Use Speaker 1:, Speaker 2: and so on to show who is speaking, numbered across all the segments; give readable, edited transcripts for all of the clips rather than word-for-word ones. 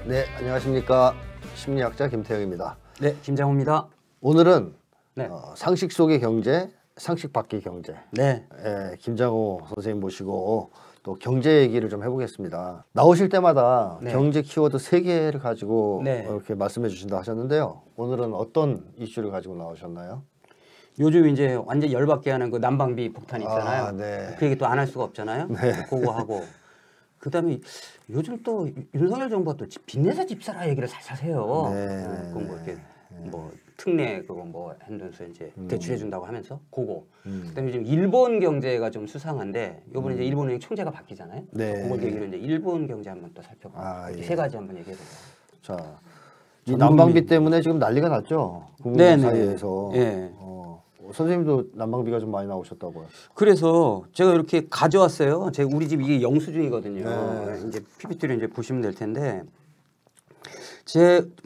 Speaker 1: 네, 안녕하십니까. 심리학자 김태형입니다.
Speaker 2: 네, 김장호입니다.
Speaker 1: 오늘은
Speaker 2: 네.
Speaker 1: 상식 속의 경제, 상식 밖의 경제.
Speaker 2: 네.
Speaker 1: 김장호 선생님 모시고 또 경제 얘기를 좀 해보겠습니다. 나오실 때마다
Speaker 2: 네.
Speaker 1: 경제 키워드 3개를 가지고
Speaker 2: 네.
Speaker 1: 이렇게 말씀해 주신다 하셨는데요. 오늘은 어떤 이슈를 가지고 나오셨나요?
Speaker 2: 요즘 이제 완전 열받게 하는 그 난방비 폭탄 있잖아요.
Speaker 1: 아, 네.
Speaker 2: 그 얘기 또 안 할 수가 없잖아요.
Speaker 1: 네.
Speaker 2: 그거 하고. 그다음에 요즘 또 윤석열 정부가 또 빚내서 집 사라 얘기를 살살 해요.
Speaker 1: 네.
Speaker 2: 그건 뭐 이렇게 뭐 특례 그거 뭐 한면서 이제 대출해 준다고 하면서 그거. 그다음에 지금 일본 경제가 좀 수상한데 이번에 이제 일본은행 총재가 바뀌잖아요.
Speaker 1: 네.
Speaker 2: 그걸 계기로 이제 일본 경제 한번 또 살펴보고
Speaker 1: 예.
Speaker 2: 세 가지 한번 얘기해 보죠.
Speaker 1: 자, 이 난방비 때문에 지금 난리가 났죠. 국민
Speaker 2: 네네.
Speaker 1: 사이에서.
Speaker 2: 예.
Speaker 1: 선생님도 난방비가 좀 많이 나오셨다고요.
Speaker 2: 그래서 제가 이렇게 가져왔어요. 제가 우리 집 이게 영수증이거든요.
Speaker 1: 네.
Speaker 2: 이제 PPT를 이제 보시면 될 텐데,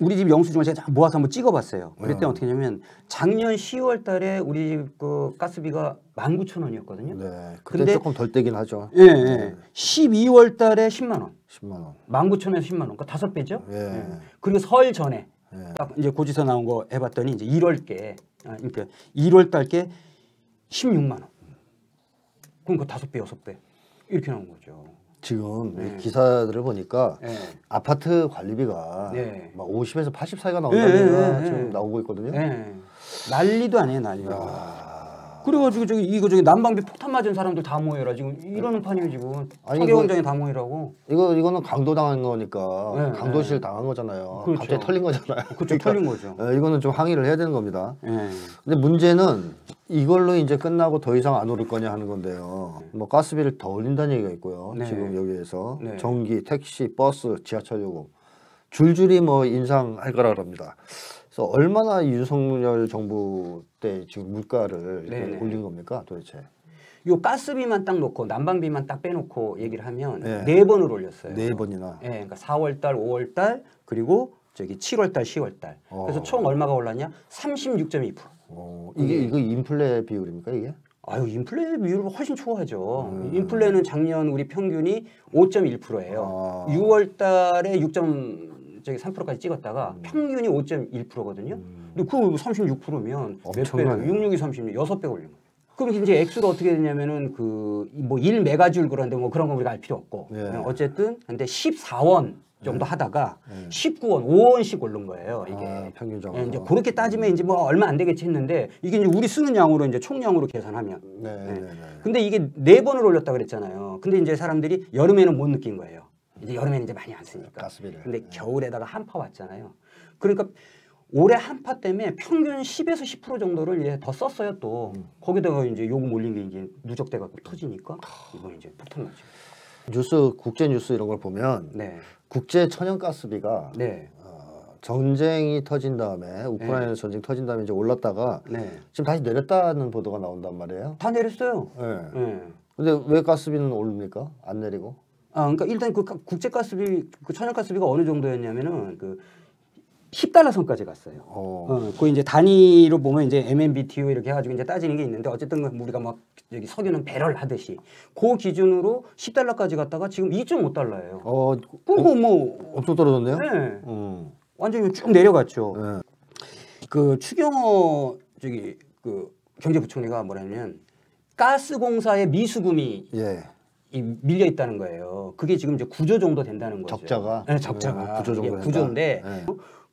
Speaker 2: 우리 집 영수증을 제가 모아서 한번 찍어봤어요. 그랬더니 어떻게 했냐면 작년 10월달에 우리 집 그 가스비가 19,000원이었거든요.
Speaker 1: 네, 그때
Speaker 2: 근데
Speaker 1: 조금 덜 떼긴 하죠.
Speaker 2: 예, 예. 12월달에 10만 원.
Speaker 1: 10만 원.
Speaker 2: 19,000원에서 10만 원. 그러니까 5배죠.
Speaker 1: 예.
Speaker 2: 그리고 설 전에 딱 이제 고지서 나온 거 해봤더니 이제 1월께 그러니까 1월달께 16만 원. 그러니까 5배, 6배 이렇게 나온 거죠.
Speaker 1: 지금 이 기사들을 보니까
Speaker 2: 네.
Speaker 1: 아파트 관리비가
Speaker 2: 네.
Speaker 1: 막 50에서 80 사이가 나온다는 얘기가 지금 나오고 있거든요.
Speaker 2: 네. 난리도 아니에요, 난리. 그래가지고 저기 난방비 폭탄 맞은 사람들 다 모여라 지금 이러는 판이에요 지금. 청계광장에 다 모이라고.
Speaker 1: 이거는 강도 당한 거니까
Speaker 2: 네,
Speaker 1: 강도실 당한 거잖아요.
Speaker 2: 그렇죠.
Speaker 1: 갑자기 털린 거잖아요.
Speaker 2: 그렇죠, 털린 거죠.
Speaker 1: 이거는 좀 항의를 해야 되는 겁니다.
Speaker 2: 네.
Speaker 1: 근데 문제는 이걸로 이제 끝나고 더 이상 안 오를 거냐 하는 건데요. 뭐 가스비를 더 올린다는 얘기가 있고요.
Speaker 2: 네.
Speaker 1: 지금 여기에서
Speaker 2: 네.
Speaker 1: 전기, 택시, 버스, 지하철 요금 줄줄이 뭐 인상할 거라 그럽니다. 그래서 얼마나 이 윤석열 정부 때 지금 물가를 이렇게
Speaker 2: 네네.
Speaker 1: 올린 겁니까 도대체?
Speaker 2: 요 가스비만 딱 놓고 난방비만 딱 빼놓고 얘기를 하면
Speaker 1: 네.
Speaker 2: 4번을 올렸어요.
Speaker 1: 4번이나.
Speaker 2: 예, 그러니까 4월달, 5월달 그리고 저기 7월달, 10월달. 그래서 총 얼마가 올랐냐? 36.2%.
Speaker 1: 이거 인플레 비율입니까 이게?
Speaker 2: 아유, 인플레 비율은 훨씬 초과하죠. 인플레는 작년 우리 평균이 5.1%예요. 6월달에 6.3%까지 찍었다가 평균이 5.1%거든요. 근데 그 36%면 몇 배예요? 66이 36, 6배 올린 거예요. 그럼 이제 액수가 어떻게 되냐면은 그 뭐 1메가줄 그런데 뭐 그런 거 우리가 알 필요 없고 어쨌든 근데 14원 정도 하다가 19원, 5원씩 오른 거예요. 이게
Speaker 1: 평균적으로.
Speaker 2: 이제 그렇게 따지면 이제 뭐 얼마 안 되겠지 했는데 이게 이제 우리 쓰는 양으로 이제 총량으로 계산하면. 근데 이게 4번을 올렸다 그랬잖아요. 근데 이제 사람들이 여름에는 못 느낀 거예요. 이제 여름에는 이제 많이 안 쓰니까.
Speaker 1: 가스비를.
Speaker 2: 근데 겨울에다가 한파 왔잖아요. 그러니까 올해 한파 때문에 평균 10에서 10% 정도를 이제 더 썼어요 또. 거기다가 이제 요금 올린 게 이제 누적돼 갖고 터지니까 이번 이제 폭탄 나죠.
Speaker 1: 국제 뉴스 이런 걸 보면
Speaker 2: 네.
Speaker 1: 국제 천연가스비가
Speaker 2: 네.
Speaker 1: 전쟁이 터진 다음에 우크라이나 전쟁 터진 다음에 이제 올랐다가
Speaker 2: 네.
Speaker 1: 지금 다시 내렸다는 보도가 나온단 말이에요.
Speaker 2: 다 내렸어요.
Speaker 1: 네.
Speaker 2: 네.
Speaker 1: 근데 왜 가스비는 오릅니까? 안 내리고?
Speaker 2: 그러니까 일단 그 국제 가스비, 그 천연 가스비가 어느 정도였냐면은 그 10달러 선까지 갔어요. 그 이제 단위로 보면 이제 MMBTU 이렇게 해가지고 이제 따지는 게 있는데 어쨌든 우리가 막 여기 석유는 배럴 하듯이 그 기준으로 10달러까지 갔다가 지금 2.5달러예요. 그거 뭐
Speaker 1: 엄청 떨어졌네요.
Speaker 2: 네. 완전히 쭉 내려갔죠.
Speaker 1: 네.
Speaker 2: 그 추경호 저기 그 경제부총리가 뭐냐면 가스공사의 미수금이 밀려 있다는 거예요. 그게 지금 이제 9조 정도 된다는 거죠.
Speaker 1: 적자가?
Speaker 2: 네, 적자가.
Speaker 1: 9조 정도 된다.
Speaker 2: 9조인데
Speaker 1: 네.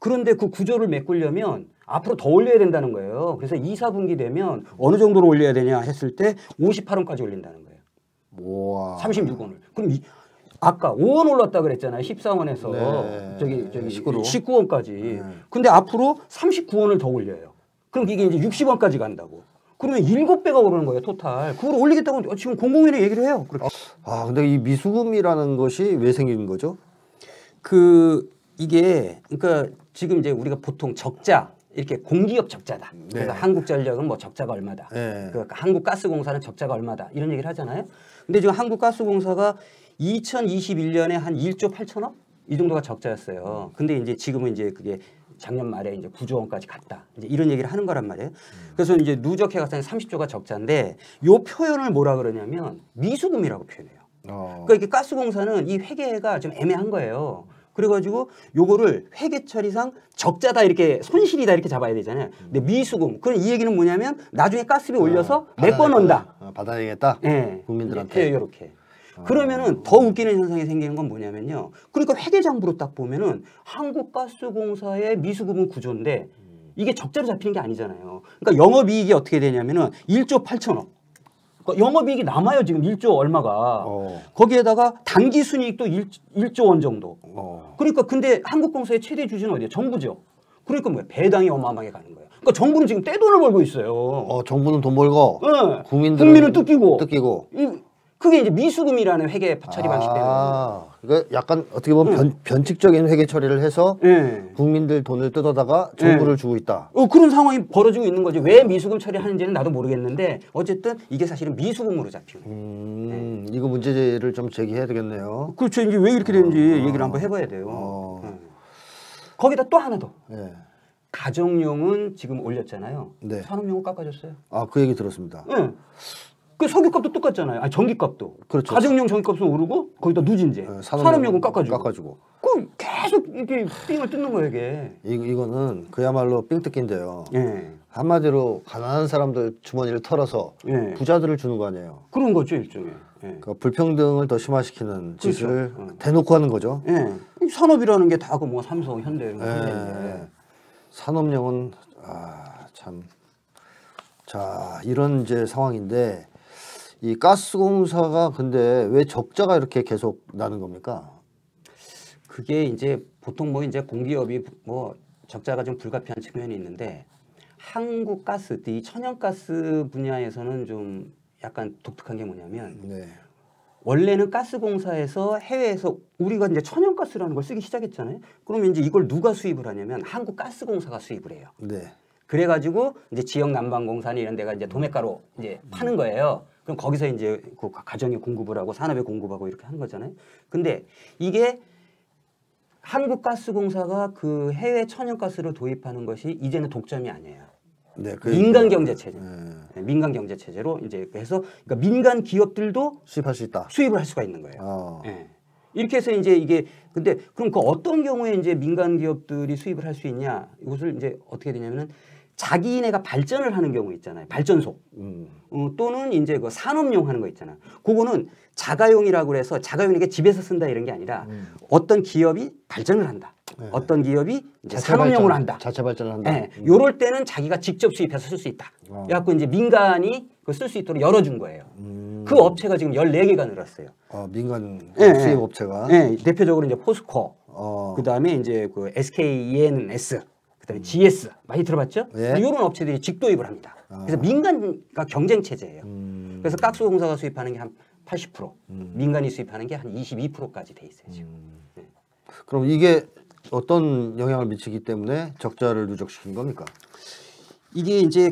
Speaker 2: 그런데 그 구조를 메꾸려면 앞으로 더 올려야 된다는 거예요. 그래서 2, 4분기 되면 어느 정도로 올려야 되냐 했을 때 58원까지 올린다는 거예요.
Speaker 1: 우와.
Speaker 2: 36원을. 그럼 아까 5원 올랐다 그랬잖아요. 14원에서
Speaker 1: 네.
Speaker 2: 저기
Speaker 1: 19원까지.
Speaker 2: 근데 앞으로 39원을 더 올려요. 그럼 이게 이제 60원까지 간다고. 그러면 7배가 오르는 거예요, 토탈. 그걸 올리겠다고 지금 공공연히 얘기를 해요.
Speaker 1: 근데 이 미수금이라는 것이 왜 생긴 거죠?
Speaker 2: 이게 그러니까 지금 이제 우리가 보통 적자 이렇게 공기업 적자다. 그래서 한국전력은 뭐 적자가 얼마다. 그러니까 한국가스공사는 적자가 얼마다. 이런 얘기를 하잖아요. 근데 지금 한국가스공사가 2021년에 한 1조 8천억 이 정도가 적자였어요. 근데 이제 지금은 이제 그게 작년 말에 이제 9조 원까지 갔다. 이제 이런 얘기를 하는 거란 말이에요. 그래서 이제 누적해 갔을 때 30조가 적자인데 요 표현을 뭐라 그러냐면 미수금이라고 표현해요. 그러니까 이게 가스공사는 이 회계가 좀 애매한 거예요. 그래가지고 요거를 회계처리상 적자다 이렇게 손실이다 이렇게 잡아야 되잖아요. 근데 미수금. 그럼 이 얘기는 뭐냐면 나중에 가스비 올려서 메꿔 놓는다.
Speaker 1: 받아내겠다.
Speaker 2: 네.
Speaker 1: 국민들한테.
Speaker 2: 이렇게. 그러면은 더 웃기는 현상이 생기는 건 뭐냐면요. 그러니까 회계장부로 딱 보면은 한국가스공사의 미수금은 구조인데 이게 적자로 잡히는 게 아니잖아요. 그러니까 영업이익이 어떻게 되냐면은 1조 8천억. 그러니까 영업이익이 남아요 지금 1조 얼마가. 거기에다가 당기순이익도 1조 원 정도. 그러니까 근데 한국공사의 최대 주주는 어디예요? 정부죠. 그러니까 뭐야 배당이 어마어마하게 가는 거예요. 그러니까 정부는 지금 떼돈을 벌고 있어요.
Speaker 1: 정부는 돈 벌고
Speaker 2: 네.
Speaker 1: 국민은
Speaker 2: 뜯기고. 그게 이제 미수금이라는 회계 처리 방식 때문에.
Speaker 1: 그러니까 약간 어떻게 보면 변칙적인 회계 처리를 해서 국민들 돈을 뜯어다가 정부를 주고 있다.
Speaker 2: 그런 상황이 벌어지고 있는 거죠. 왜 미수금 처리하는지는 나도 모르겠는데 어쨌든 이게 사실은 미수금으로 잡히는.
Speaker 1: 이거 문제를 좀 제기해야 되겠네요.
Speaker 2: 그렇죠. 이게 왜 이렇게 되는지 얘기를 한번 해봐야 돼요. 거기다 또 하나 더. 가정용은 지금 올렸잖아요.
Speaker 1: 네.
Speaker 2: 산업용은 깎아줬어요.
Speaker 1: 그 얘기 들었습니다.
Speaker 2: 그 석유값도 똑같잖아요. 전기값도.
Speaker 1: 그렇죠.
Speaker 2: 가정용 전기값은 오르고 거기다 누진제. 산업용은 깎아주고. 그 계속 이렇게 삥을 뜯는 거예요, 이게.
Speaker 1: 이거는 그야말로 삥뜯기인데요.
Speaker 2: 예.
Speaker 1: 한마디로 가난한 사람들 주머니를 털어서 부자들을 주는 거 아니에요.
Speaker 2: 그런 거죠, 일종의.
Speaker 1: 그러니까 불평등을 더 심화시키는 짓을 대놓고 하는 거죠.
Speaker 2: 산업이라는 게 다 그 뭐 삼성, 현대 이런 거 있는데.
Speaker 1: 산업용은 참. 자, 이런 이제 상황인데 이 가스공사가 근데 왜 적자가 이렇게 계속 나는 겁니까?
Speaker 2: 그게 이제 보통 뭐 이제 공기업이 뭐 적자가 좀 불가피한 측면이 있는데 한국가스, 이 천연가스 분야에서는 좀 약간 독특한 게 뭐냐면 원래는 가스공사에서 해외에서 우리가 이제 천연가스라는 걸 쓰기 시작했잖아요. 그러면 이제 이걸 누가 수입을 하냐면 한국가스공사가 수입을 해요. 그래가지고 이제 지역 난방공사나 이런 데가 이제 도매가로 이제 파는 거예요. 그럼 거기서 이제 그 가정에 공급을 하고 산업에 공급하고 이렇게 하는 거잖아요. 근데 이게 한국가스공사가 그 해외 천연가스를 도입하는 것이 이제는 독점이 아니에요. 민간 경제 체제. 민간 경제 체제로 이제 해서 그러니까 민간 기업들도
Speaker 1: 수입할 수 있다.
Speaker 2: 수입을 할 수가 있는 거예요. 이렇게 해서 이제 이게 근데 그럼 그 어떤 경우에 이제 민간 기업들이 수입을 할 수 있냐? 이것을 이제 어떻게 되냐면은 자기네가 발전을 하는 경우 있잖아요. 발전소. 또는 이제 그 산업용 하는 거 있잖아. 그거는 자가용이라고 해서 자가용이게 집에서 쓴다 이런 게 아니라 어떤 기업이 발전을 한다. 어떤 기업이 이제 산업용으로 한다.
Speaker 1: 자체 발전을 한다.
Speaker 2: 요럴 때는 자기가 직접 수입해서 쓸 수 있다. 그래갖고 이제 민간이 쓸 수 있도록 열어준 거예요. 그 업체가 지금 14개가 늘었어요.
Speaker 1: 민간 수입 업체가.
Speaker 2: 대표적으로 이제 포스코, 그다음에 이제 그 SKENS, 그다음에 GS 많이 들어봤죠? 이런 업체들이 직도입을 합니다. 그래서 민간과 경쟁 체제예요. 그래서 가스공사가 수입하는 게 한 80%, 민간이 수입하는 게 한 22%까지 돼 있어요. 지금.
Speaker 1: 그럼 이게 어떤 영향을 미치기 때문에 적자를 누적시킨 겁니까?
Speaker 2: 이게 이제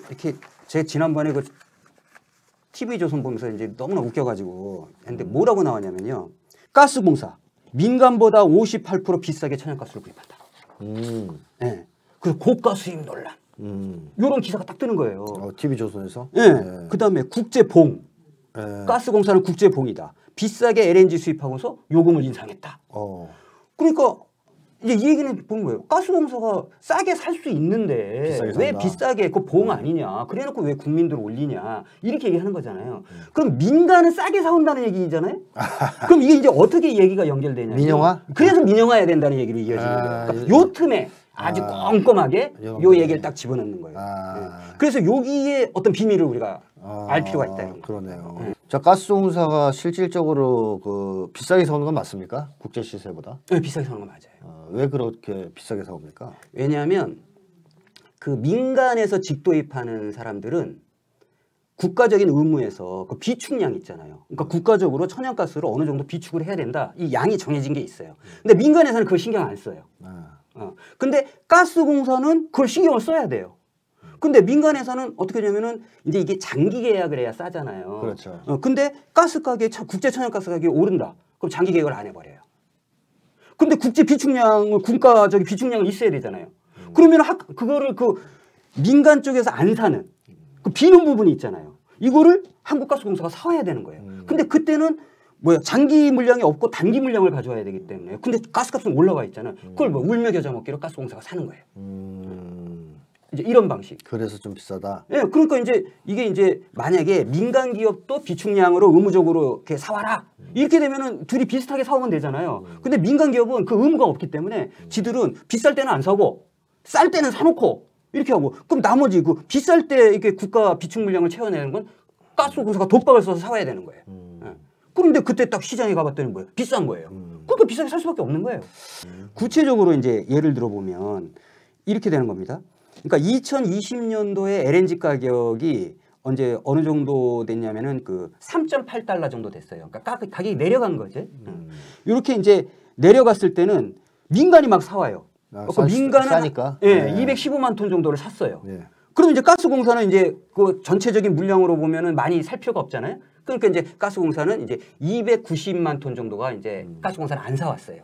Speaker 2: 이렇게 제가 지난번에 그 TV조선 보면서 이제 너무나 웃겨가지고 근데 뭐라고 나왔냐면요. 가스공사 민간보다 58% 비싸게 천연가스를 구입한다. 그래서 고가 수입 논란. 이런 기사가 딱 뜨는 거예요.
Speaker 1: TV조선에서?
Speaker 2: 그다음에 국제봉. 가스공사는 국제봉이다. 비싸게 LNG 수입하고서 요금을 인상했다. 그러니까 이제 이 얘기는 본 거예요. 가스공사가 싸게 살 수 있는데 왜 비싸게 그 봉 아니냐. 그래놓고 왜 국민들 올리냐. 이렇게 얘기하는 거잖아요. 그럼 민간은 싸게 사온다는 얘기잖아요. 그럼 이게 이제 어떻게 얘기가 연결되냐.
Speaker 1: 민영화?
Speaker 2: 그래서 민영화해야 된다는 얘기로 이어지는 거예요. 그러니까 요 틈에 아주 꼼꼼하게 요 얘기를 딱 집어넣는 거예요. 그래서 여기에 어떤 비밀을 우리가 알 필요가 있다. 이런
Speaker 1: 그러네요. 자, 가스공사가 실질적으로 그 비싸게 사오는 건 맞습니까? 국제 시세보다?
Speaker 2: 네, 비싸게 사오는 건 맞아요.
Speaker 1: 왜 그렇게 비싸게 사옵니까?
Speaker 2: 왜냐하면 그 민간에서 직도입하는 사람들은 국가적인 의무에서 그 비축량 있잖아요. 그러니까 국가적으로 천연가스를 어느 정도 비축을 해야 된다. 이 양이 정해진 게 있어요. 근데 민간에서는 그걸 신경 안 써요. 근데 가스공사는 그걸 신경을 써야 돼요. 근데 민간에서는 어떻게 되냐면은 이제 이게 장기 계약을 해야 싸잖아요.
Speaker 1: 그렇죠.
Speaker 2: 근데 가스 가격, 국제 천연가스 가격이 오른다. 그럼 장기 계약을 안 해버려요. 근데 국제 비축량을, 국가적인 비축량을 있어야 되잖아요. 그러면 그거를 그 민간 쪽에서 안 사는 그 비는 부분이 있잖아요. 이거를 한국가스공사가 사와야 되는 거예요. 근데 그때는 장기 물량이 없고 단기 물량을 가져와야 되기 때문에. 근데 가스값은 올라와 있잖아. 그걸 뭐 울며 겨자 먹기로 가스공사가 사는 거예요. 이제 이런 방식.
Speaker 1: 그래서 좀 비싸다.
Speaker 2: 예, 그러니까 이제 이게 이제 만약에 민간 기업도 비축량으로 의무적으로 이렇게 사와라. 이렇게 되면은 둘이 비슷하게 사오면 되잖아요. 근데 민간 기업은 그 의무가 없기 때문에 지들은 비쌀 때는 안 사고 쌀 때는 사놓고 이렇게 하고 그럼 나머지 그 비쌀 때 이렇게 국가 비축 물량을 채워내는 건 가스공사가 독박을 써서 사와야 되는 거예요. 예. 그런데 그때 딱 시장에 가봤더니 뭐예요? 비싼 거예요. 그러니까 비싸게 살 수밖에 없는 거예요. 구체적으로 이제 예를 들어보면 이렇게 되는 겁니다. 그러니까 2020년도에 LNG 가격이 언제 어느 정도 됐냐면은 그 3.8달러 정도 됐어요. 그러니까 가격이 내려간 거지. 이렇게 이제 내려갔을 때는 민간이 막 사와요. 그러니까 민간은
Speaker 1: 싸니까.
Speaker 2: 예,
Speaker 1: 네.
Speaker 2: 215만 톤 정도를 샀어요.
Speaker 1: 네.
Speaker 2: 그럼 이제 가스공사는 이제 그 전체적인 물량으로 보면은 많이 살 필요가 없잖아요. 그러니까 이제 가스공사는 이제 290만 톤 정도가 이제 가스공사는 안 사왔어요.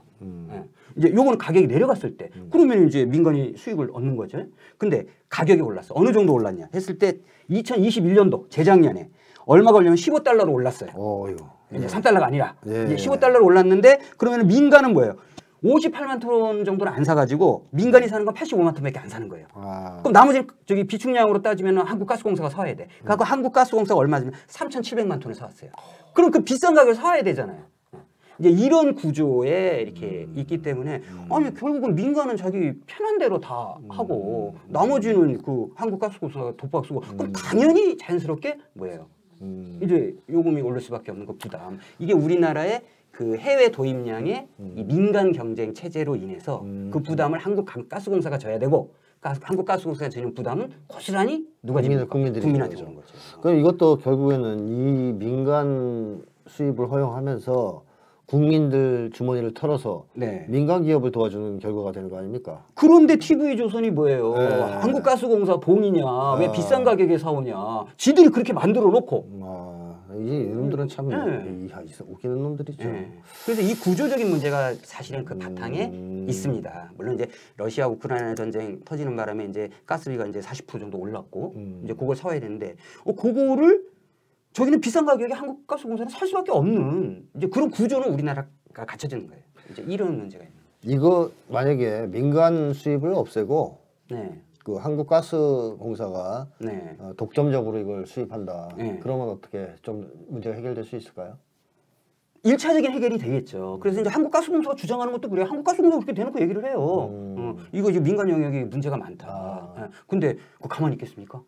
Speaker 2: 예. 이제 요거는 가격이 내려갔을 때 그러면 이제 민간이 수익을 얻는 거죠. 근데 가격이 올랐어. 어느 정도 올랐냐 했을 때 2021년도 재작년에 얼마 걸리면 15달러로 올랐어요.
Speaker 1: 어휴.
Speaker 2: 이제 3달러가 아니라
Speaker 1: 예.
Speaker 2: 이제 15달러로 올랐는데 그러면 민간은 뭐예요? 58만 톤 정도는 안 사가지고 민간이 사는 건 85만 톤밖에 안 사는 거예요.
Speaker 1: 아.
Speaker 2: 그럼 나머지 저기 비축량으로 따지면 한국가스공사가 사와야 돼. 그래서 한국가스공사가 얼마냐면 3,700만 톤을 사왔어요. 그럼 그 비싼 가격을 사와야 되잖아요. 이제 이런 구조에 이렇게 있기 때문에 아니 결국은 민간은 자기 편한 대로 다 하고 나머지는 그 한국가스공사가 독박 쓰고 그럼 당연히 자연스럽게 뭐예요? 이제 요금이 오를 수밖에 없는 거 부담. 이게 우리나라의 그 해외 도입량의 이 민간 경쟁 체제로 인해서 그 부담을 한국가스공사가 져야 되고 한국가스공사가 지는 부담은 고스란히 누가 집니까? 국민한테 주는 거죠.
Speaker 1: 그럼 이것도 결국에는 이 민간 수입을 허용하면서 국민들 주머니를 털어서
Speaker 2: 네.
Speaker 1: 민간 기업을 도와주는 결과가 되는 거 아닙니까?
Speaker 2: 그런데 TV조선이 뭐예요?
Speaker 1: 네.
Speaker 2: 한국가스공사 봉이냐? 왜 비싼 가격에 사오냐? 지들이 그렇게 만들어 놓고.
Speaker 1: 이놈들은 참
Speaker 2: 네.
Speaker 1: 웃기는 놈들이죠.
Speaker 2: 네. 그래서 이 구조적인 문제가 사실은 그 바탕에 있습니다. 물론 이제 러시아 우크라이나 전쟁 터지는 바람에 이제 가스비가 이제 40% 정도 올랐고 이제 그걸 사와야 되는데 그거를 저기는 비싼 가격에 한국가스공사는 살 수밖에 없는 이제 그런 구조는 우리나라가 갖춰지는 거예요. 이제 이런 문제가 있는 거예요.
Speaker 1: 이거 만약에 민간 수입을 없애고
Speaker 2: 네.
Speaker 1: 그 한국가스공사가
Speaker 2: 네.
Speaker 1: 독점적으로 이걸 수입한다.
Speaker 2: 네.
Speaker 1: 그러면 어떻게 좀 문제가 해결될 수 있을까요?
Speaker 2: 1차적인 해결이 되겠죠. 그래서 이제 한국가스공사가 주장하는 것도 그래요. 한국가스공사가 그렇게 대놓고 얘기를 해요. 이거 지금 민간 영역이 문제가 많다. 근데 그거 가만히 있겠습니까?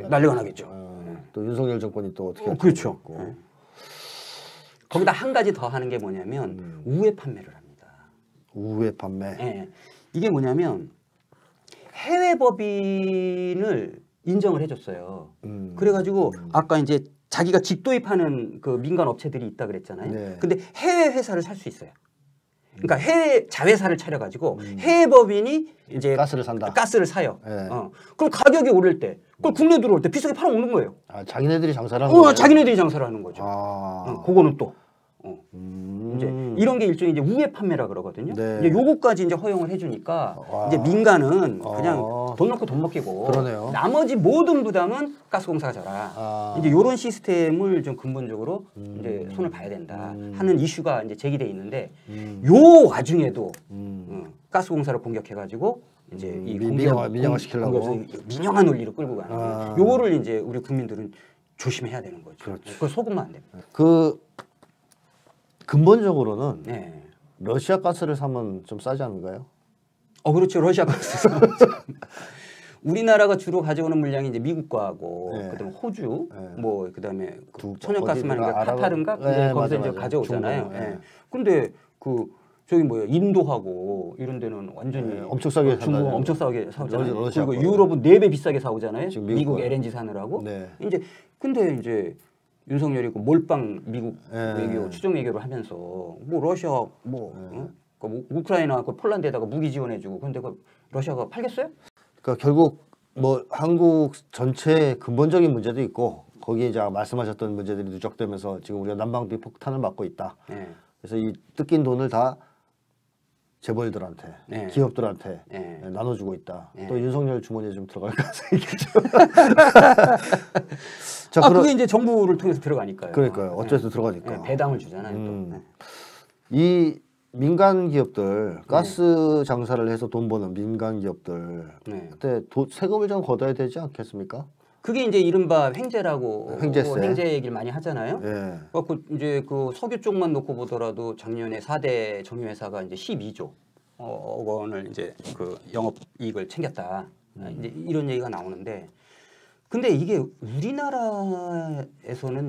Speaker 2: 난리가 나겠죠.
Speaker 1: 또 윤석열 정권이 또 어떻게
Speaker 2: 그렇죠. 거기다 한 가지 더 하는 게 뭐냐면 우회 판매를 합니다.
Speaker 1: 우회 판매.
Speaker 2: 네. 이게 뭐냐면 해외 법인을 인정을 해줬어요. 그래가지고 아까 이제 자기가 직도입하는 그 민간 업체들이 있다 그랬잖아요.
Speaker 1: 네.
Speaker 2: 근데 해외 회사를 살 수 있어요. 그러니까 해외 자회사를 차려가지고 해외 법인이 이제
Speaker 1: 가스를 산다.
Speaker 2: 가스를 사요.
Speaker 1: 네.
Speaker 2: 그럼 가격이 오를 때, 그걸 국내 들어올 때 비싸게 팔아먹는 거예요.
Speaker 1: 아, 자기네들이 장사를 하는 거예요?
Speaker 2: 자기네들이 장사를 하는 거죠. 그거는 또. 이제 이런 게 일종의 이제 우회 판매라 그러거든요.
Speaker 1: 네.
Speaker 2: 이제 요거까지 이제 허용을 해주니까 이제 민간은 그냥 돈 넣고 돈 먹기고
Speaker 1: 그러네요.
Speaker 2: 나머지 모든 부담은 가스공사가 져라. 이제 이런 시스템을 좀 근본적으로 이제 손을 봐야 된다 하는 이슈가 이제 제기돼 있는데 요 와중에도 가스공사를 공격해가지고 이제 이
Speaker 1: 민영화시키려고
Speaker 2: 민영화 논리로 끌고 가는 요거를 이제 우리 국민들은 조심해야 되는 거죠.
Speaker 1: 그렇죠.
Speaker 2: 그걸 속으면 안 됩니다.
Speaker 1: 그 근본적으로는
Speaker 2: 네.
Speaker 1: 러시아 가스를 사면 좀 싸지 않은가요?
Speaker 2: 그렇죠. 러시아 가스. 우리나라가 주로 가져오는 물량이 이제 미국 거하고
Speaker 1: 네.
Speaker 2: 그다음에 호주,
Speaker 1: 네.
Speaker 2: 뭐 그다음에 그 천연가스만인가 카타르인가
Speaker 1: 네,
Speaker 2: 이제 거기서
Speaker 1: 맞아.
Speaker 2: 이제 가져오잖아요.
Speaker 1: 중동,
Speaker 2: 예. 근데 그 저기 뭐야 인도하고 이런 데는 완전히
Speaker 1: 엄청 싸게
Speaker 2: 중국
Speaker 1: 산다죠.
Speaker 2: 엄청 싸게 사오잖아요.
Speaker 1: 러시아
Speaker 2: 그리고
Speaker 1: 거.
Speaker 2: 유럽은 4배 비싸게 사오잖아요.
Speaker 1: 지금
Speaker 2: 미국
Speaker 1: 거.
Speaker 2: LNG 사느라고.
Speaker 1: 네.
Speaker 2: 이제 근데 이제 윤석열이 그 몰빵 미국
Speaker 1: 네.
Speaker 2: 외교 추정 외교를 하면서 뭐 러시아 그 우크라이나 그 폴란드에다가 무기 지원해주고 근데 그 러시아가 팔겠어요?
Speaker 1: 그러니까 결국 뭐 한국 전체 근본적인 문제도 있고 거기에 이제 말씀하셨던 문제들이 누적되면서 지금 우리가 난방비 폭탄을 맞고 있다.
Speaker 2: 네.
Speaker 1: 그래서 이 뜯긴 돈을 다 재벌들한테,
Speaker 2: 네.
Speaker 1: 기업들한테
Speaker 2: 네.
Speaker 1: 나눠주고 있다.
Speaker 2: 네.
Speaker 1: 또 윤석열 주머니에 좀 들어갈 가능성이 있겠죠. 자,
Speaker 2: 그게 이제 정부를 통해서 들어가니까요.
Speaker 1: 그러니까요. 어쨌든 들어가니까.
Speaker 2: 네, 배당을 주잖아요. 또. 네.
Speaker 1: 이 민간 기업들 가스 장사를 해서 돈 버는 민간 기업들
Speaker 2: 네.
Speaker 1: 그때 세금을 좀 걷어야 되지 않겠습니까?
Speaker 2: 그게 이제 이른바 횡재라고
Speaker 1: 횡재세.
Speaker 2: 횡재 얘기를 많이 하잖아요.
Speaker 1: 예.
Speaker 2: 그래서 이제 그 석유 쪽만 놓고 보더라도 작년에 4대 정유회사가 이제 12조 원을 이제 그 영업 이익을 챙겼다. 이제 이런 얘기가 나오는데, 근데 이게 우리나라에서는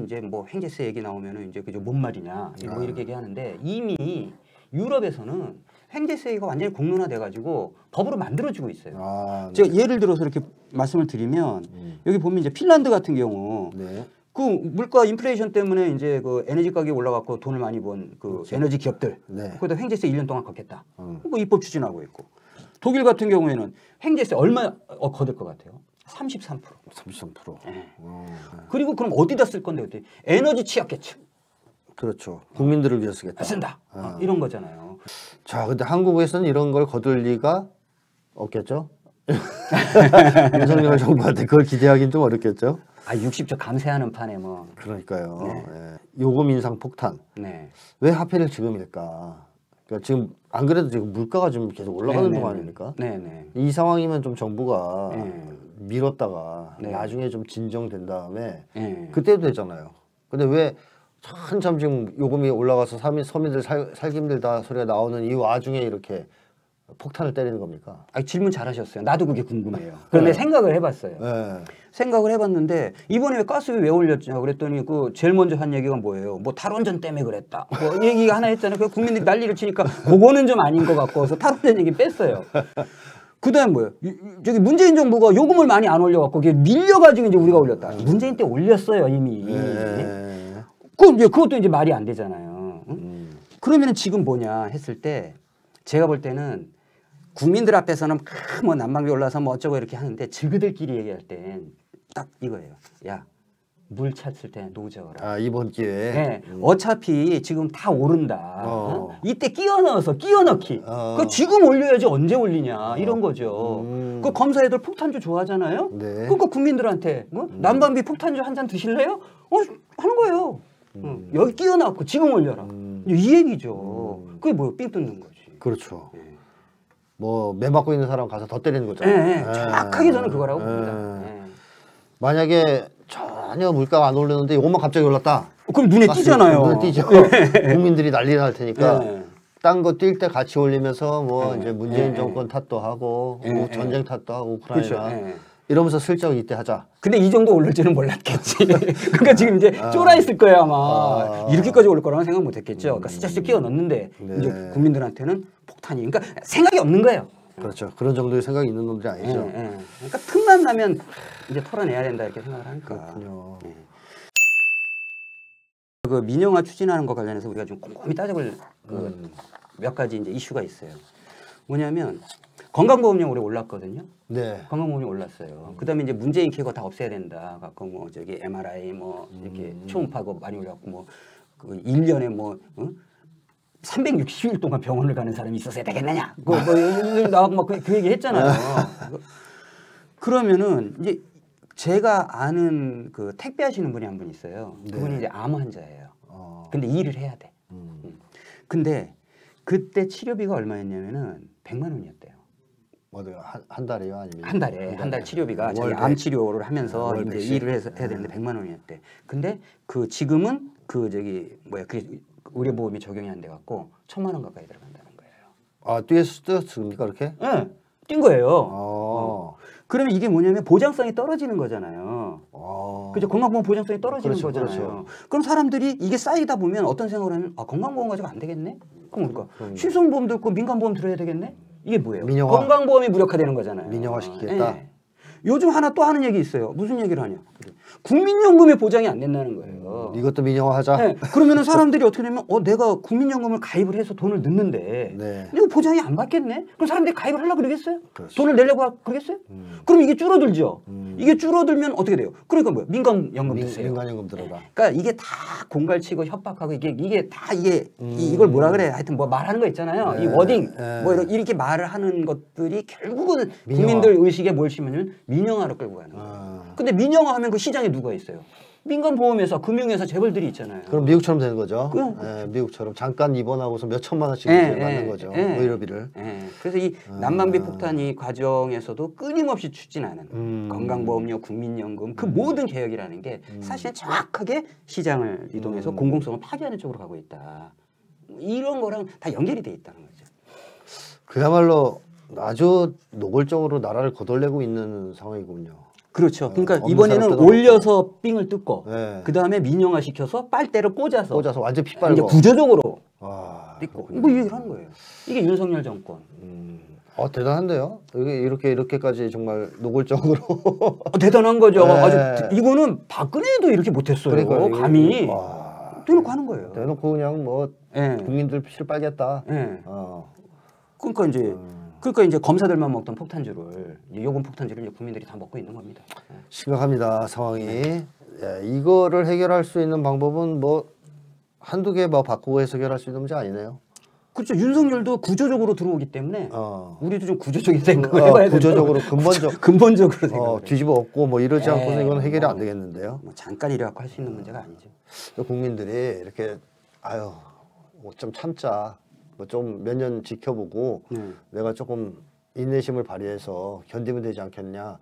Speaker 2: 이제 뭐 횡재세 얘기 나오면은 이제 그저 뭔 말이냐 뭐 이렇게 얘기하는데, 이미 유럽에서는 횡재세가 완전히 공론화돼 가지고 법으로 만들어지고 있어요.
Speaker 1: 아, 네.
Speaker 2: 제가 예를 들어서 이렇게 말씀을 드리면 여기 보면 이제 핀란드 같은 경우
Speaker 1: 네.
Speaker 2: 그 물가 인플레이션 때문에 이제 그 에너지 가격이 올라갔고 돈을 많이 번 그 에너지 기업들
Speaker 1: 네.
Speaker 2: 거기다 횡재세 1년 동안 걷겠다. 그 입법 추진하고 있고, 독일 같은 경우에는 횡재세 얼마 걷을 것 같아요? 33%.
Speaker 1: 33%.
Speaker 2: 네.
Speaker 1: 네.
Speaker 2: 그리고 그럼 어디다 쓸 건데 그때? 에너지 취약계층
Speaker 1: 그렇죠. 국민들을 위해 쓰겠다.
Speaker 2: 쓴다. 이런 거잖아요.
Speaker 1: 자, 근데 한국에서는 이런 걸 거둘 리가 없겠죠? 윤석열 정부한테 그걸 기대하기는 좀 어렵겠죠?
Speaker 2: 60조 감세하는 판에 뭐.
Speaker 1: 그러니까요.
Speaker 2: 네.
Speaker 1: 예. 요금 인상 폭탄.
Speaker 2: 네.
Speaker 1: 왜 하필 지금일까? 그러니까 지금 안 그래도 지금 물가가 좀 계속 올라가는 동 아닙니까?
Speaker 2: 네네.
Speaker 1: 이 상황이면 좀 정부가
Speaker 2: 네.
Speaker 1: 미뤘다가
Speaker 2: 네.
Speaker 1: 나중에 좀 진정된 다음에
Speaker 2: 네.
Speaker 1: 그때도 되잖아요. 근데 왜 한참 지금 요금이 올라가서 서민들 살기 힘들다 소리가 나오는 이 와중에 이렇게 폭탄을 때리는 겁니까?
Speaker 2: 질문 잘하셨어요. 나도 그게 궁금해요. 그런데 생각을 해봤어요.
Speaker 1: 네.
Speaker 2: 생각을 해봤는데 이번에 왜 가스비 왜 올렸냐 그랬더니 그 제일 먼저 한 얘기가 뭐예요? 뭐 탈원전 때문에 그랬다. 뭐 얘기가 하나 했잖아요. 그 국민들이 난리를 치니까 그거는 좀 아닌 것 같고서 탈원전 얘기 뺐어요. 그다음 뭐예요? 저기 문재인 정부가 요금을 많이 안 올려갖고 그게 밀려가지고 이제 우리가 올렸다. 문재인 때 올렸어요 이미.
Speaker 1: 네.
Speaker 2: 그것도 이제 말이 안 되잖아요. 응? 그러면 지금 뭐냐 했을 때 제가 볼 때는 국민들 앞에서는 뭐 난방비 올라서 뭐 어쩌고 이렇게 하는데 지그들끼리 얘기할 땐 딱 이거예요. 야, 물 찼을 때 노져라.
Speaker 1: 아, 이번 기회에.
Speaker 2: 네, 어차피 지금 다 오른다. 이때 끼워 넣기. 그 지금 올려야지 언제 올리냐 이런 거죠. 그 검사애들 폭탄주 좋아하잖아요.
Speaker 1: 네.
Speaker 2: 그러니까 국민들한테 난방비 폭탄주 한 잔 드실래요? 하는 거예요. 여기 끼워 넣고 지금 올려라. 이 얘기죠. 그게 뭐예요? 삥 뜯는 거지.
Speaker 1: 그렇죠. 뭐 매 맞고 있는 사람 가서 더 때리는
Speaker 2: 네,
Speaker 1: 거잖아요.
Speaker 2: 정확하게 저는 그거라고 봅니다.
Speaker 1: 만약에 전혀 물가가 안 오르는데 이것만 갑자기 올랐다.
Speaker 2: 그럼 눈에 띄잖아요.
Speaker 1: 눈에 띄죠. 국민들이 난리가 날 테니까
Speaker 2: 네.
Speaker 1: 딴 거 뛸 때 같이 올리면서 뭐
Speaker 2: 네.
Speaker 1: 이제 문재인
Speaker 2: 네.
Speaker 1: 정권 탓도 하고
Speaker 2: 네.
Speaker 1: 뭐 전쟁 탓도 하고 우크라이나
Speaker 2: 그렇죠. 네.
Speaker 1: 이러면서 슬쩍 이때 하자.
Speaker 2: 근데 이 정도 오를 줄은 몰랐겠지. 그러니까 지금 이제 쫄아 있을 거예요 아마. 이렇게까지 올 거라는 생각 못했겠죠. 그러니까 슬쩍 끼워 넣는데
Speaker 1: 네.
Speaker 2: 이제 국민들한테는 폭탄이. 그러니까 생각이 없는 거예요.
Speaker 1: 그렇죠. 그런 정도의 생각이 있는 놈들이 아니죠.
Speaker 2: 그러니까 틈만 나면 이제 털어내야 된다 이렇게 생각을 하니까.
Speaker 1: 그렇군요.
Speaker 2: 그 민영화 추진하는 것 관련해서 우리가 좀 꼼꼼히 따져볼 몇 가지 이제 이슈가 있어요. 뭐냐면 건강보험료 올해 올랐거든요.
Speaker 1: 네.
Speaker 2: 건강보험료 올랐어요. 그다음에 이제 문재인 케어가 다 없애야 된다. 갖고 뭐 저기 MRI 뭐 이렇게 초음파고 많이 올랐고 뭐 그 1년에 뭐 360일 동안 병원을 가는 사람이 있었어야 되겠느냐. 뭐 나하고 막 그 얘기 했잖아요. 그러면은 이제 제가 아는 그 택배 하시는 분이 한 분 있어요. 그분이 이제 암 환자예요. 근데 일을 해야 돼. 근데 그때 치료비가 얼마였냐면은 100만 원이었대요.
Speaker 1: 뭐요? 한 달이요, 아니면
Speaker 2: 한 달 치료비가 자기 암 치료를 하면서 이제 일을 해서 해야 되는데 100만 원이었대. 근데 그 지금은 그 저기 뭐야 그 의료보험이 적용이 안 돼 갖고 1,000만 원 가까이 들어간다는 거예요.
Speaker 1: 아, 뛰었습니까 그렇게?
Speaker 2: 네, 뛴 거예요. 그러면 이게 뭐냐면 보장성이 떨어지는 거잖아요. 그죠? 건강보험 보장성이 떨어지는
Speaker 1: 그렇죠,
Speaker 2: 거잖아요.
Speaker 1: 그렇죠.
Speaker 2: 그럼 사람들이 이게 쌓이다 보면 어떤 생각을 하면 건강보험 가지고 안 되겠네? 그럼 그러니까 실손보험도 있고 민간보험 들어야 되겠네? 이게 뭐예요?
Speaker 1: 민영화.
Speaker 2: 건강보험이 무력화되는 거잖아요.
Speaker 1: 민영화시키겠다.
Speaker 2: 네. 요즘 하나 또 하는 얘기 있어요. 무슨 얘기를 하냐? 국민연금의 보장이 안 된다는 거예요.
Speaker 1: 이것도 민영화하자.
Speaker 2: 네. 그러면은 사람들이 어떻게 되면 내가 국민연금을 가입을 해서 돈을 넣는데
Speaker 1: 네.
Speaker 2: 이거 보장이 안 받겠네? 그럼 사람들이 가입을 하려고 그러겠어요?
Speaker 1: 그렇죠.
Speaker 2: 돈을 내려고 그러겠어요? 그럼 이게 줄어들죠. 이게 줄어들면 어떻게 돼요? 그러니까 뭐야? 민간연금 드세요.
Speaker 1: 민간연금 들어라.
Speaker 2: 그러니까 이게 다 공갈치고 협박하고 이게 다 이걸 뭐라 그래? 하여튼 뭐 말하는 거 있잖아요. 이 워딩 뭐 이렇게 말을 하는 것들이 결국은 국민들 의식에 뭘 심으면 민영화로 끌고 가는 거예요. 근데 민영화하면 그 시장에 누가 있어요? 민간 보험회사, 금융회사 재벌들이 있잖아요.
Speaker 1: 그럼 미국처럼 되는 거죠. 미국처럼 잠깐 입원하고서 몇 천만 원씩 받는 거죠. 의료비를.
Speaker 2: 그래서 이 난방비 폭탄 과정에서도 끊임없이 추진하는 건강보험료, 국민연금 그 모든 개혁이라는 게 사실은 정확하게 시장을 이동해서 공공성을 파괴하는 쪽으로 가고 있다. 이런 거랑 다 연결이 돼 있다는 거죠.
Speaker 1: 그야말로 아주 노골적으로 나라를 거덜내고 있는 상황이군요.
Speaker 2: 그렇죠. 그러니까 이번에는 올려서 삥을 뜯고 그 다음에 민영화 시켜서 빨대를 꽂아서
Speaker 1: 완전 피 빨고
Speaker 2: 이제 구조적으로 뜯고 이거 얘기를 하는 거예요. 이게 윤석열 정권.
Speaker 1: 대단한데요. 이렇게까지 정말 노골적으로
Speaker 2: 대단한 거죠. 아주 이거는 박근혜도 이렇게 못했어요.
Speaker 1: 그러니까,
Speaker 2: 감히 대놓고 하는 거예요.
Speaker 1: 대놓고 그냥 뭐 국민들 피를 빨겠다.
Speaker 2: 그러니까 이제 검사들만 먹던 폭탄주를 요금 폭탄주를 이제 국민들이 다 먹고 있는 겁니다.
Speaker 1: 심각합니다 상황이. 이거를 해결할 수 있는 방법은 뭐 한두 개 뭐 바꾸고 해서 해결할 수 있는 문제 아니네요.
Speaker 2: 그렇죠. 윤석열도 구조적으로 들어오기 때문에 우리도 좀 구조적인 생각을 해봐야 돼요.
Speaker 1: 구조적으로
Speaker 2: 근본적으로 생각.
Speaker 1: 뒤집어 엎고 뭐 이러지 않고서 이건 해결이 안 되겠는데요.
Speaker 2: 뭐 잠깐 이래갖고 할 수 있는 문제가 아니죠.
Speaker 1: 국민들이 이렇게 뭐 좀 참자. 좀 몇 년 지켜보고 내가 조금 인내심을 발휘해서 견디면 되지 않겠냐.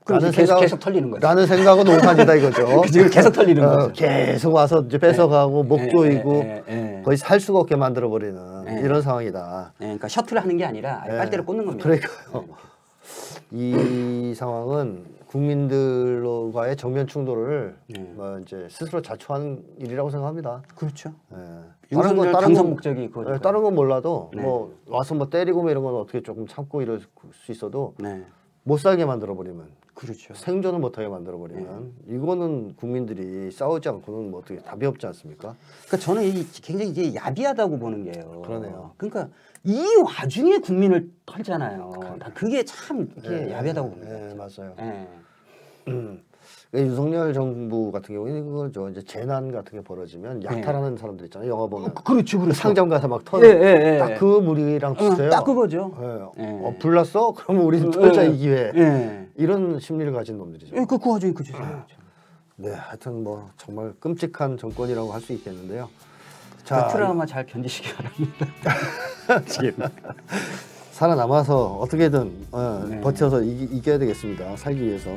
Speaker 2: 라는 계속 털리는 거죠.
Speaker 1: 라는 생각은 오산이다 이거죠.
Speaker 2: 지금 계속 털리는 거죠.
Speaker 1: 계속 와서 이제 뺏어가고 목 조이고 거의 살 수가 없게 만들어 버리는 이런 상황이다.
Speaker 2: 그러니까 셔틀을 하는 게 아니라 빨대를 꽂는 겁니다.
Speaker 1: 그러니까요. 이 상황은 국민들과의 정면 충돌을 이제 스스로 자초하는 일이라고 생각합니다.
Speaker 2: 그렇죠.
Speaker 1: 다른
Speaker 2: 당선 목적이 그거죠.
Speaker 1: 다른 건 몰라도 뭐 와서 뭐 때리고 뭐 이런 건 어떻게 조금 참고 이럴 수 있어도 못 살게 만들어 버리면,
Speaker 2: 그렇죠.
Speaker 1: 생존을 못하게 만들어 버리면 이거는 국민들이 싸우지 않고는 뭐 어떻게 답이 없지 않습니까?
Speaker 2: 그러니까 저는 굉장히 이제 야비하다고 보는 게요.
Speaker 1: 그러네요.
Speaker 2: 그러니까 이 와중에 국민을 털잖아요. 그게 참 이게 야비하다고 봅니다.
Speaker 1: 맞아요.
Speaker 2: 네.
Speaker 1: 윤석열 정부 같은 경우에는 그거죠. 이제 재난 같은 게 벌어지면 약탈하는 사람들 있잖아요. 영화 보면.
Speaker 2: 그렇죠.
Speaker 1: 상점 가서 막 터는. 딱 그 무리랑 비슷해요.
Speaker 2: 딱 그거죠.
Speaker 1: 불났어? 그러면 우리는 털자 이 기회. 이런 심리를 가진 놈들이죠.
Speaker 2: 그 와중에 그죠.
Speaker 1: 네, 하여튼 뭐 정말 끔찍한 정권이라고 할 수 있겠는데요.
Speaker 2: 자, 트라우마 잘 견디시기 바랍니다.
Speaker 1: 살아남아서 어떻게든 버텨서 이겨야 되겠습니다. 살기 위해서.